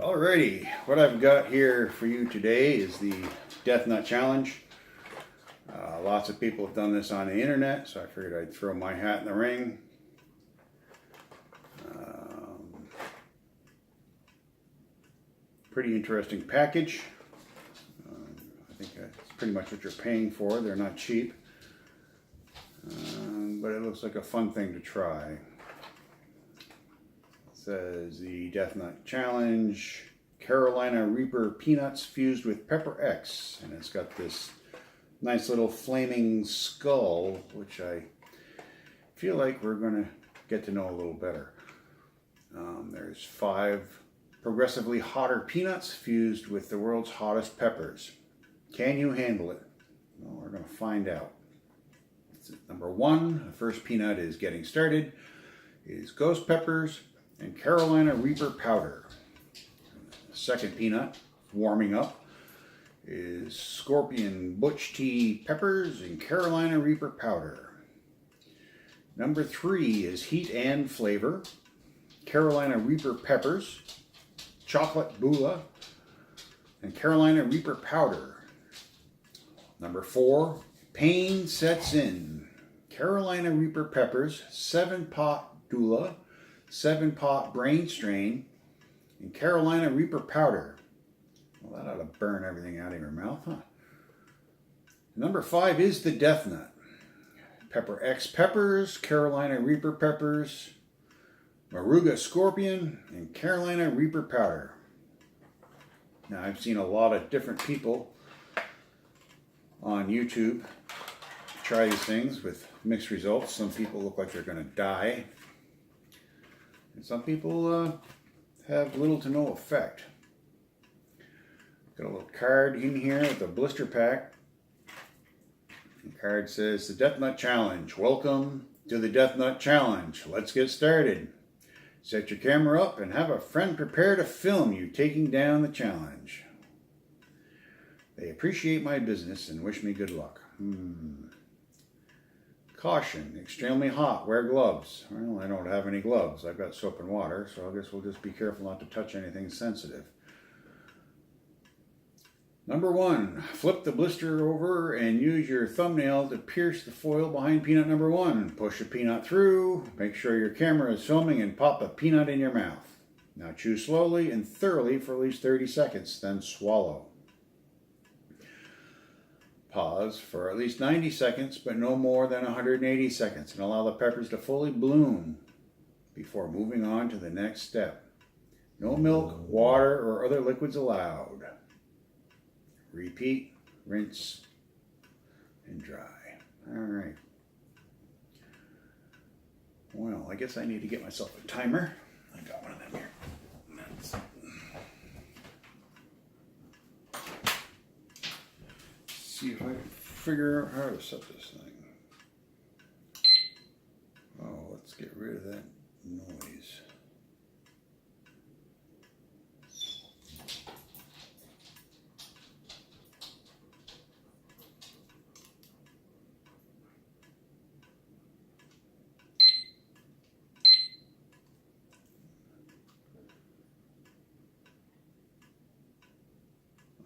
Alrighty, what I've got here for you today is the Death Nut Challenge. Lots of people have done this on the internet, so I figured I'd throw my hat in the ring. Pretty interesting package. I think that's pretty much what you're paying for. They're not cheap, but it looks like a fun thing to try. Says the Death Nut Challenge, Carolina Reaper peanuts fused with Pepper X, and it's got this nice little flaming skull, which I feel like we're going to get to know a little better. There's 5 progressively hotter peanuts fused with the world's hottest peppers. Can you handle it? Well, we're going to find out. Number 1, the first peanut is getting started, is ghost peppers and Carolina Reaper powder. The second peanut, warming up, is Scorpion Butch Tea peppers and Carolina Reaper powder. Number 3 is Heat and Flavor, Carolina Reaper peppers, Chocolate Bula, and Carolina Reaper powder. Number 4, Pain Sets In, Carolina Reaper peppers, 7-pot Dula, 7-pot Brain Strain, and Carolina Reaper powder. Well, that ought to burn everything out of your mouth, huh? Number 5 is the Death Nut. Pepper X peppers, Carolina Reaper peppers, Moruga Scorpion, and Carolina Reaper powder. Now, I've seen a lot of different people on YouTube try these things with mixed results. Some people look like they're going to die. And some people have little to no effect. Got a little card in here with a blister pack. The card says, the Death Nut Challenge. Welcome to the Death Nut Challenge. Let's get started. Set your camera up and have a friend prepare to film you taking down the challenge. They appreciate my business and wish me good luck. Caution, extremely hot, wear gloves. Well, I don't have any gloves. I've got soap and water, so I guess we'll just be careful not to touch anything sensitive. Number 1, flip the blister over and use your thumbnail to pierce the foil behind peanut number 1. Push a peanut through, make sure your camera is filming, and pop a peanut in your mouth. Now chew slowly and thoroughly for at least 30 seconds, then swallow. Pause for at least 90 seconds, but no more than 180 seconds, and allow the peppers to fully bloom before moving on to the next step. No milk, water, or other liquids allowed. Repeat, rinse, and dry. All right. Well, I guess I need to get myself a timer. I got one of them here. See if I can figure out how to set this thing. Oh, let's get rid of that noise.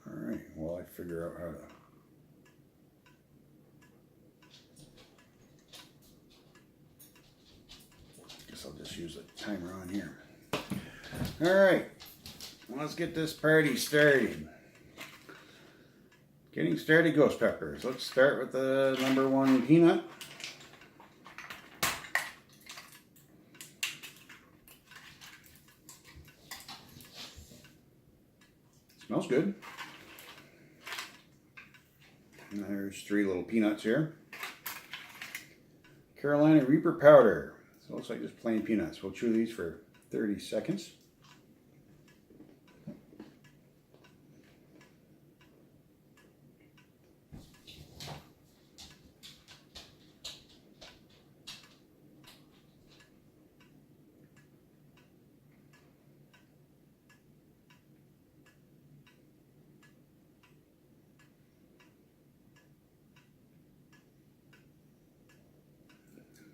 All right, well, I figure out how to. I'll just use a timer on here. All right, let's get this party started. Getting started, ghost peppers. Let's start with the number 1 peanut. Smells good. And there's 3 little peanuts here. Carolina Reaper powder. So it looks like just plain peanuts. We'll chew these for 30 seconds.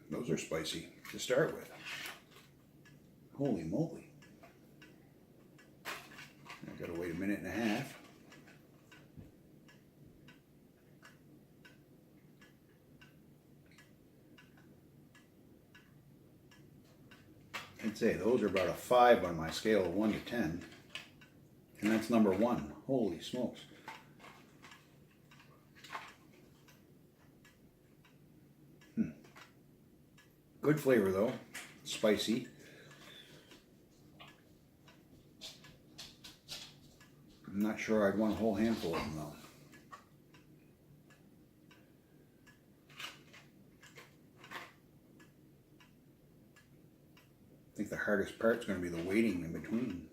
Those are spicy to start with. Holy moly. Gotta wait a minute and a half. I'd say those are about a 5 on my scale of 1 to 10. And that's number 1. Holy smokes. Good flavor though. Spicy. I'm not sure I'd want a whole handful of them though. I think the hardest part's going to be the waiting in between.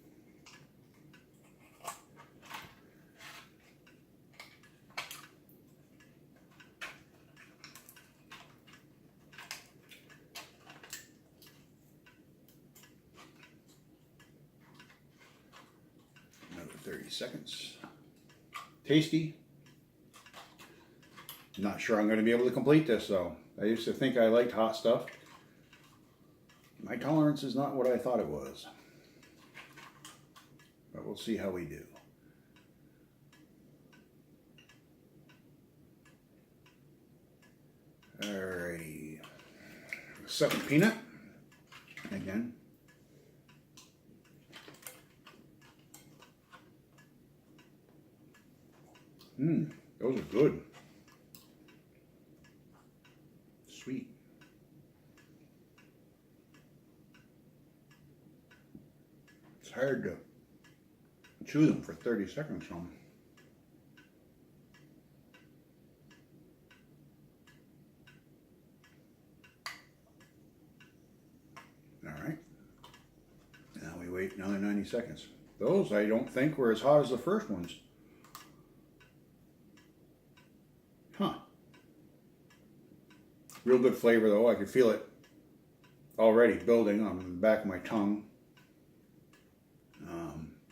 Another 30 seconds. Tasty. Not sure I'm going to be able to complete this though. I used to think I liked hot stuff. My tolerance is not what I thought it was. But we'll see how we do. Alrighty. Second peanut. Again. Those are good. Sweet. It's hard to chew them for 30 seconds. Alright. Now we wait another 90 seconds. Those I don't think were as hot as the first ones. Huh. Real good flavor though. I could feel it already building on the back of my tongue.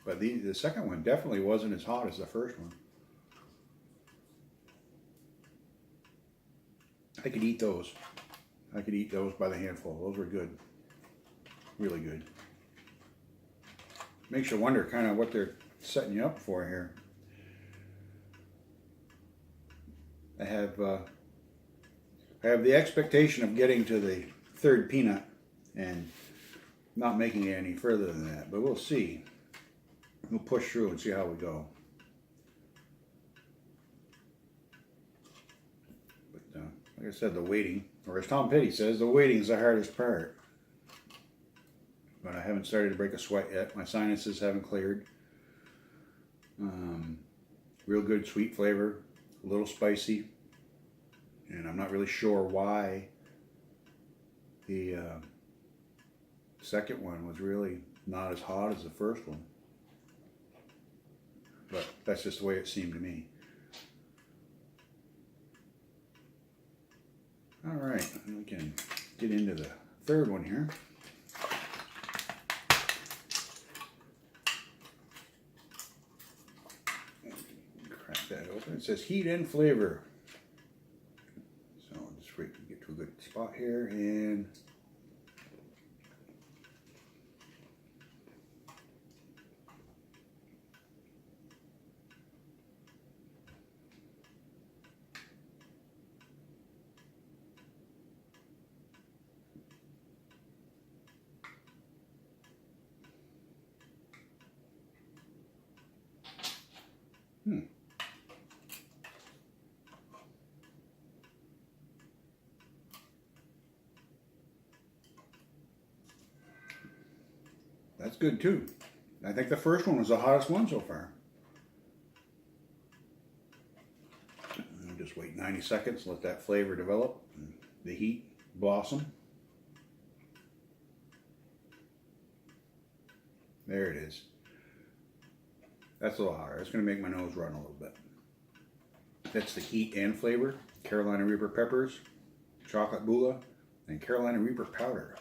But the second one definitely wasn't as hot as the first one. I could eat those. I could eat those by the handful. Those were good. Really good. Makes you wonder kind of what they're setting you up for here. I have the expectation of getting to the third peanut and not making it any further than that, but we'll see. We'll push through and see how we go. But like I said, the waiting, or as Tom Petty says, the waiting is the hardest part. But I haven't started to break a sweat yet. My sinuses haven't cleared. Real good sweet flavor, a little spicy, and I'm not really sure why the second one was really not as hot as the first one. But that's just the way it seemed to me. All right, we can get into the third one here. Crack that open. It says heat and flavor. So I'll just wait to get to a good spot here and that's good too. I think the first one was the hottest one so far. I'll just wait 90 seconds, let that flavor develop, and the heat blossom. There it is. That's a little hotter. It's going to make my nose run a little bit. That's the heat and flavor. Carolina Reaper peppers, chocolate bula, and Carolina Reaper powder.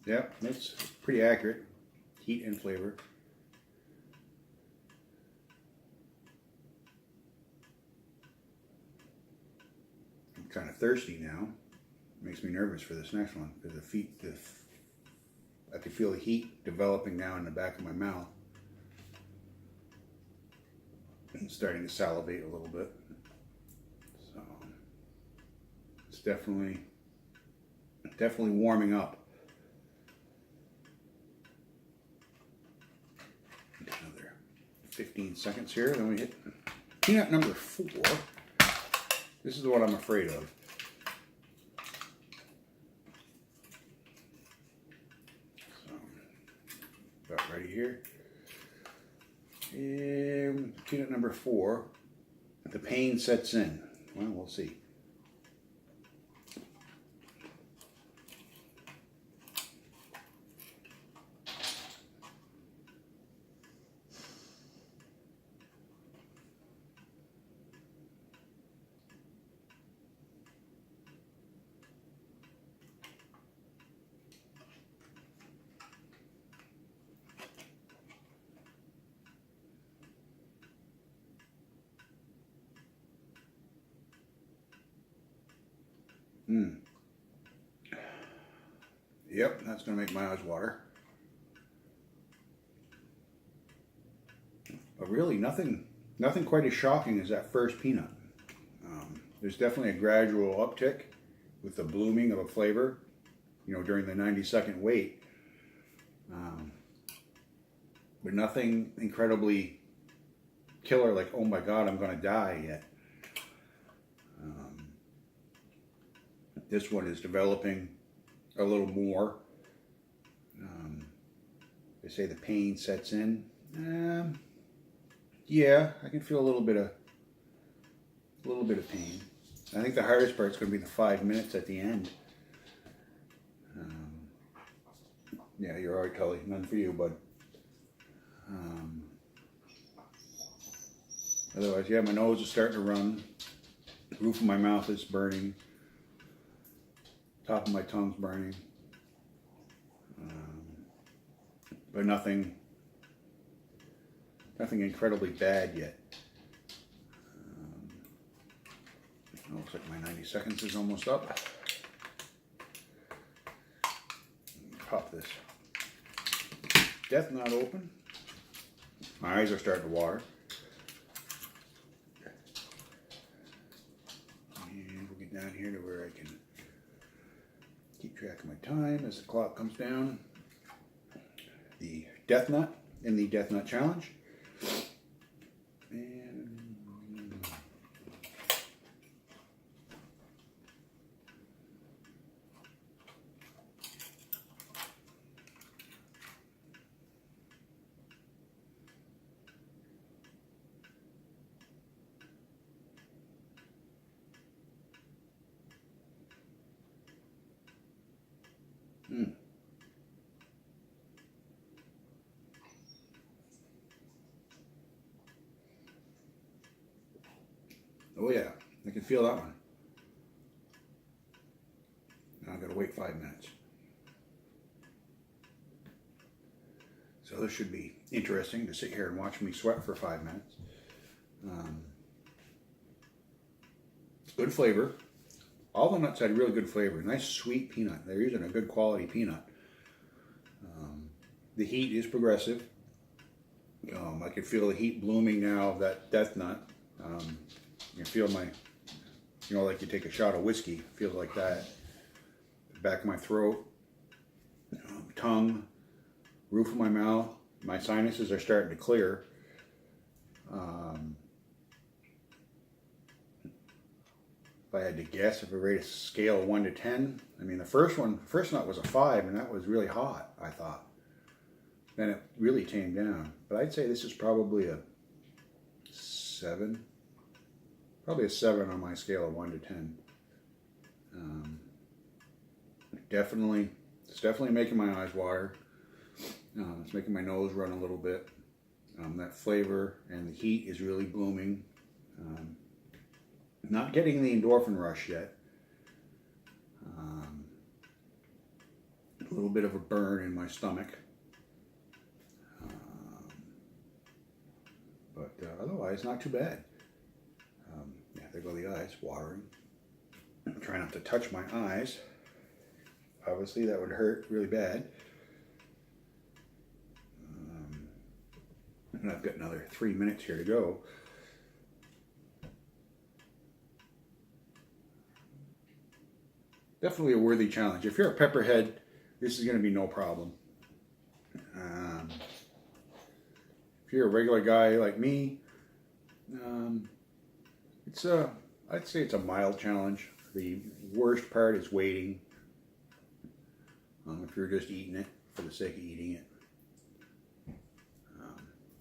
Yep, that's pretty accurate. Heat and flavor. I'm kind of thirsty now. makes me nervous for this next one because I can feel the heat developing now in the back of my mouth. I'm starting to salivate a little bit. So it's definitely warming up. Another 15 seconds here, then we hit peanut number 4. This is what I'm afraid of. So, about ready here. And peanut number 4, the pain sets in. Well, we'll see. Yep, that's going to make my eyes water. But really, nothing quite as shocking as that first peanut. There's definitely a gradual uptick with the blooming of a flavor, during the 90-second wait. But nothing incredibly killer like, oh my God, I'm going to die yet. This one is developing a little more. They say the pain sets in. Yeah, I can feel a little bit of pain. I think the hardest part is going to be the 5 minutes at the end. Yeah, you're all right, Tully. None for you, bud. Otherwise, yeah, my nose is starting to run. The roof of my mouth is burning. Top of my tongue's burning. But nothing incredibly bad yet. Looks like my 90 seconds is almost up. Pop this Death Knot open. My eyes are starting to water. And we'll get down here to where I can keep track of my time as the clock comes down. The Death Knot in the Death Knot Challenge. Oh yeah, I can feel that one. Now I've got to wait 5 minutes. So this should be interesting to sit here and watch me sweat for 5 minutes. Good flavor. All the nuts had really good flavor. Nice sweet peanut. They're using a good quality peanut. The heat is progressive. I can feel the heat blooming now of that Death Knot. You feel my, like you take a shot of whiskey, feels like that. Back of my throat, tongue, roof of my mouth, my sinuses are starting to clear. If I had to guess, if I rate a scale of 1 to 10, I mean the first nut was a 5, and that was really hot, I thought. Then it really tamed down. But I'd say this is probably a 7. Probably a 7 on my scale of 1 to 10. It's definitely making my eyes water. It's making my nose run a little bit. That flavor and the heat is really blooming. Not getting the endorphin rush yet. A little bit of a burn in my stomach. But otherwise, not too bad. Yeah, there go the eyes, watering. Try not to touch my eyes. obviously that would hurt really bad. And I've got another 3 minutes here to go. Definitely a worthy challenge. If you're a pepperhead, this is going to be no problem. If you're a regular guy like me, I'd say it's a mild challenge. The worst part is waiting. If you're just eating it for the sake of eating it,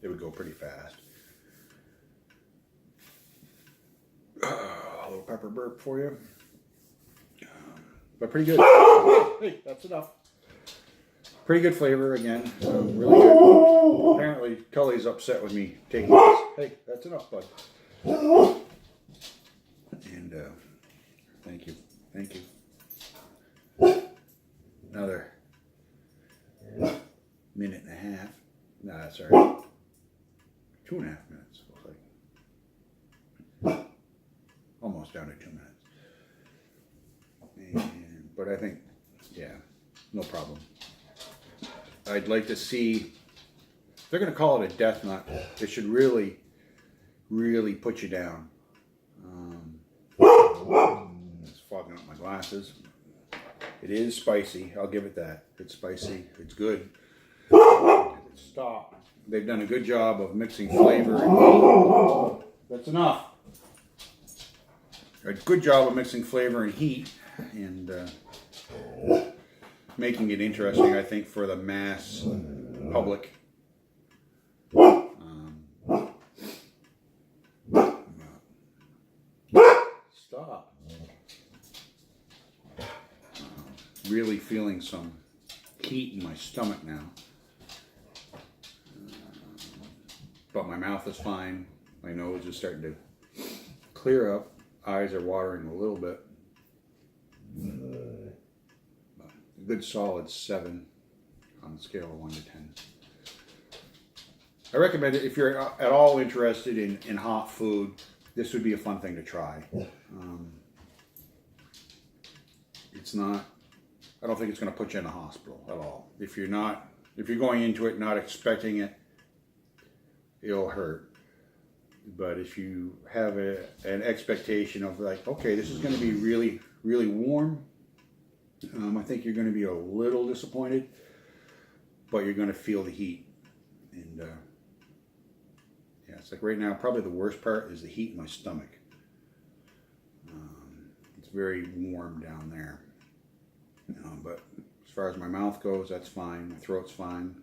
it would go pretty fast. A little pepper burp for you. But pretty good. Hey, that's enough. Pretty good flavor again. Really good. Apparently, Cully's upset with me taking this. Hey, that's enough, bud. And thank you. Thank you. Another minute and a half. Nah, sorry. 2.5 minutes. Looks like. Almost down to 2 minutes. But I think, yeah, no problem. I'd like to see, if they're going to call it a death nut, it should really, really put you down. It's fogging up my glasses. It is spicy, I'll give it that. It's spicy, it's good. Stop. They've done a good job of mixing flavor and heat. That's enough. A good job of mixing flavor and heat, and making it interesting, I think, for the mass public. Stop. Really feeling some heat in my stomach now. But my mouth is fine. My nose is starting to clear up. Eyes are watering a little bit. A good solid 7 on the scale of 1 to 10. I recommend it if you're at all interested in hot food. This would be a fun thing to try. It's not. I don't think it's going to put you in a hospital at all. If you're going into it not expecting it, it'll hurt. But if you have an expectation of like, okay, this is going to be really, really warm, I think you're going to be a little disappointed, but you're going to feel the heat. And yeah, it's like right now, probably the worst part is the heat in my stomach. It's very warm down there. But as far as my mouth goes, that's fine. My throat's fine.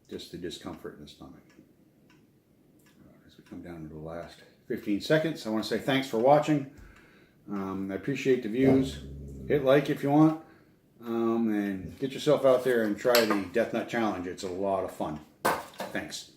Just the discomfort in the stomach. As we come down to the last 15 seconds, I want to say thanks for watching. I appreciate the views. Hit like if you want. And get yourself out there and try the Death Nut Challenge. It's a lot of fun. Thanks.